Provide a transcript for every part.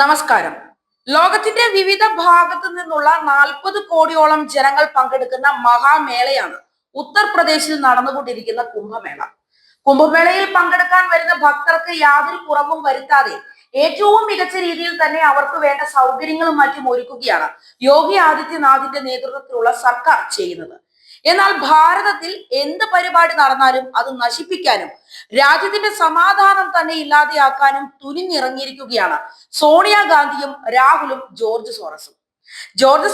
നമസ്കാരം. ലോകത്തിന്റെ വിവിധ ഭാഗത്തു നിന്നുള്ള 40 കോടിയോളം ജനങ്ങൾ പങ്കെടുക്കുന്ന മഹാമേളയാണ് ഉത്തർപ്രദേശിൽ നടന്നുകൊണ്ടിരിക്കുന്ന കുംഭമേള. കുംഭമേളയിൽ പങ്കെടുക്കാൻ വരുന്ന ഭക്തർക്ക് യാതൊരു കുറവും വരുത്താതെ ഏറ്റവും മികച്ച രീതിയിൽ തന്നെ അവർക്ക് വേണ്ട സൗകര്യങ്ങളും മറ്റും ഒരുക്കുകയാണ് യോഗി ആദിത്യനാഥിന്റെ നേതൃത്വത്തിലുള്ള സർക്കാർ ചെയ്യുന്നത്. എന്നാൽ ഭാരതത്തിൽ എന്ത് പരിപാടി നടന്നാലും അത് നശിപ്പിക്കാനും രാജ്യത്തിന്റെ സമാധാനം തന്നെ ഇല്ലാതെയാക്കാനും തുനിഞ്ഞിറങ്ങിയിരിക്കുകയാണ് സോണിയാഗാന്ധിയും രാഹുലും ജോർജ്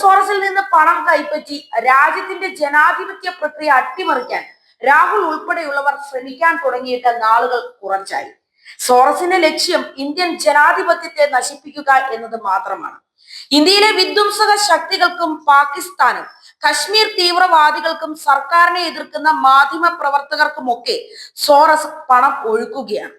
സോറസിൽ നിന്ന് പണം കൈപ്പറ്റി രാജ്യത്തിന്റെ ജനാധിപത്യ പ്രക്രിയ അട്ടിമറിക്കാൻ രാഹുൽ ഉൾപ്പെടെയുള്ളവർ ശ്രമിക്കാൻ തുടങ്ങിയിട്ട് നാളുകൾ കുറച്ചായി. സോറസിന്റെ ലക്ഷ്യം ഇന്ത്യൻ ജനാധിപത്യത്തെ നശിപ്പിക്കുക എന്നത് മാത്രമാണ്. ഇന്ത്യയിലെ വിധ്വംസക ശക്തികൾക്കും പാകിസ്ഥാനും കശ്മീർ തീവ്രവാദികൾക്കും സർക്കാരിനെ എതിർക്കുന്ന മാധ്യമ പ്രവർത്തകർക്കുമൊക്കെ സോറസ് പണം ഒഴുക്കുകയാണ്.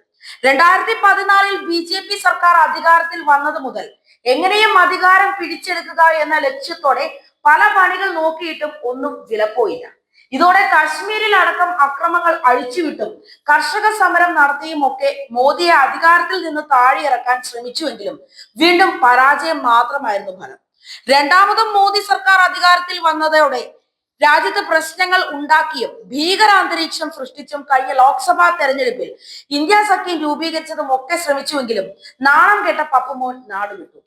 2014 BJP സർക്കാർ അധികാരത്തിൽ വന്നത് മുതൽ എങ്ങനെയും അധികാരം പിടിച്ചെടുക്കുക എന്ന ലക്ഷ്യത്തോടെ പല പണികൾ നോക്കിയിട്ടും ഒന്നും വിലപ്പോയില്ല. ഇതോടെ കശ്മീരിൽ അടക്കം അക്രമങ്ങൾ അഴിച്ചുവിട്ടും കർഷക സമരം നടത്തിയും ഒക്കെ മോദിയെ അധികാരത്തിൽ നിന്ന് താഴെയിറക്കാൻ ശ്രമിച്ചുവെങ്കിലും വീണ്ടും പരാജയം മാത്രമായിരുന്നു ഫലം. രണ്ടാമതും മോദി സർക്കാർ അധികാരത്തിൽ വന്നതോടെ രാജ്യത്ത് പ്രശ്നങ്ങൾ ഉണ്ടാക്കിയും ഭീകരാന്തരീക്ഷം സൃഷ്ടിച്ചും കഴിഞ്ഞ ലോക്സഭാ തെരഞ്ഞെടുപ്പിൽ ഇന്ത്യ സഖ്യം രൂപീകരിച്ചതും ഒക്കെ ശ്രമിച്ചുവെങ്കിലും നാണം കെട്ട പപ്പുമോൻ നാടുവിട്ടു.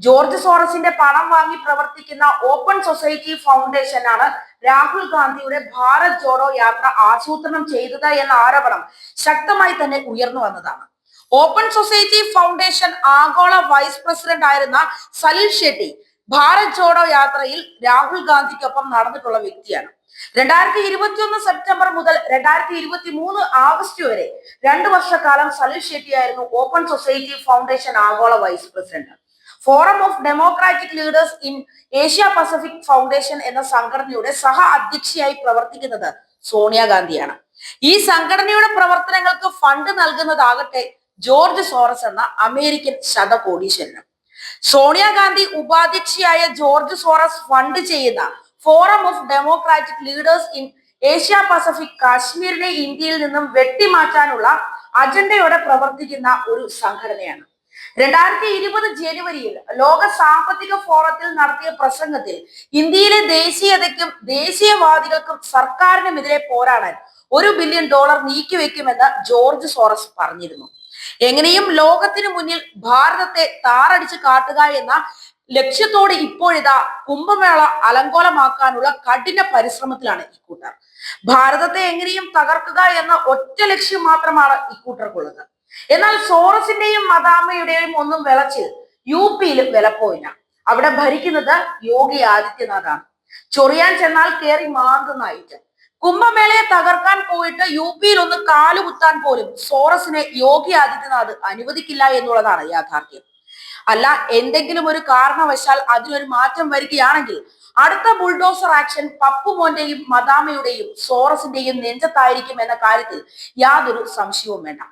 ജോർജ് സോറസിന്റെ പണം വാങ്ങി പ്രവർത്തിക്കുന്ന ഓപ്പൺ സൊസൈറ്റി ഫൗണ്ടേഷൻ ആണ് രാഹുൽ ഗാന്ധിയുടെ ഭാരത് ജോഡോ യാത്ര ആസൂത്രണം ചെയ്തത് എന്ന ആരോപണം ശക്തമായി തന്നെ ഉയർന്നു വന്നതാണ്. ഓപ്പൺ സൊസൈറ്റി ഫൗണ്ടേഷൻ ആഗോള വൈസ് പ്രസിഡന്റ് ആയിരുന്ന സലിൽ ഷെട്ടി ഭാരത് ജോഡോ യാത്രയിൽ രാഹുൽ ഗാന്ധിക്കൊപ്പം നടന്നിട്ടുള്ള വ്യക്തിയാണ്. 2021 സെപ്റ്റംബർ മുതൽ 2023 ആഗസ്റ്റ് വരെ 2 വർഷക്കാലം സലിൽ ഷെട്ടി ആയിരുന്നു ഓപ്പൺ സൊസൈറ്റി ഫൗണ്ടേഷൻ ആഗോള vice president. Forum of democratic leaders in Asia Pacific foundation എന്ന സംഘടനയുടെ സഹ അധ്യക്ഷയായി പ്രവർത്തിക്കുന്നത് സോണിയാഗാന്ധിയാണ്. ഈ സംഘടനയുടെ പ്രവർത്തനങ്ങൾക്ക് ഫണ്ട് നൽകുന്നതാകട്ടെ ജോർജ് സോറസ് എന്ന American ശതകോടീശ്വരനും. Sonia Gandhi ഉപാധ്യക്ഷയായ George Soros fund ചെയ്യുന്ന forum of democratic leaders in Asia Pacific കാശ്മീരിനെ ഇന്ത്യയിൽ നിന്നും വെട്ടിമാറ്റാനുള്ള അജണ്ടയോടെ പ്രവർത്തിക്കുന്ന ഒരു സംഘടനയാണ്. 2020 ജനുവരിയിൽ ലോക സാമ്പത്തിക ഫോറത്തിൽ നടത്തിയ പ്രസംഗത്തിൽ ഇന്ത്യയിലെ ദേശീയതയ്ക്കും ദേശീയവാദികൾക്കും സർക്കാരിനുമെതിരെ പോരാടാൻ $1 ബില്യൺ നീക്കിവെക്കുമെന്ന് ജോർജ് സോറസ് പറഞ്ഞിരുന്നു. എങ്ങനെയും ലോകത്തിന് മുന്നിൽ ഭാരതത്തെ താറടിച്ച് കാട്ടുക എന്ന ലക്ഷ്യത്തോടെ ഇപ്പോഴിതാ കുംഭമേള അലങ്കോലമാക്കാനുള്ള കഠിന പരിശ്രമത്തിലാണ് ഇക്കൂട്ടർ. ഭാരതത്തെ എങ്ങനെയും തകർക്കുക എന്ന ഒറ്റ ലക്ഷ്യം മാത്രമാണ് ഇക്കൂട്ടർക്കുള്ളത്. എന്നാൽ സോറസിന്റെയും മദാമയുടെയും ഒന്നും വിളച്ചിൽ UP-യിൽ വിലപ്പോയില്ല. അവിടെ ഭരിക്കുന്നത് യോഗി ആദിത്യനാഥാണ്. ചൊറിയാൻ ചെന്നാൽ കേറി മാന്തുന്നായിട്ട്. കുംഭമേളയെ തകർക്കാൻ പോയിട്ട് UP-യിൽ ഒന്ന് കാലുകുത്താൻ പോലും സോറസിനെ യോഗി ആദിത്യനാഥ് അനുവദിക്കില്ല എന്നുള്ളതാണ് യാഥാർത്ഥ്യം. അല്ല, എന്തെങ്കിലും ഒരു കാരണവശാൽ അതിനൊരു മാറ്റം വരികയാണെങ്കിൽ അടുത്ത ബുൾഡോസർ ആക്ഷൻ പപ്പുമോന്റെയും മദാമയുടെയും സോറസിന്റെയും നെഞ്ചത്തായിരിക്കും എന്ന കാര്യത്തിൽ യാതൊരു സംശയവും വേണ്ട.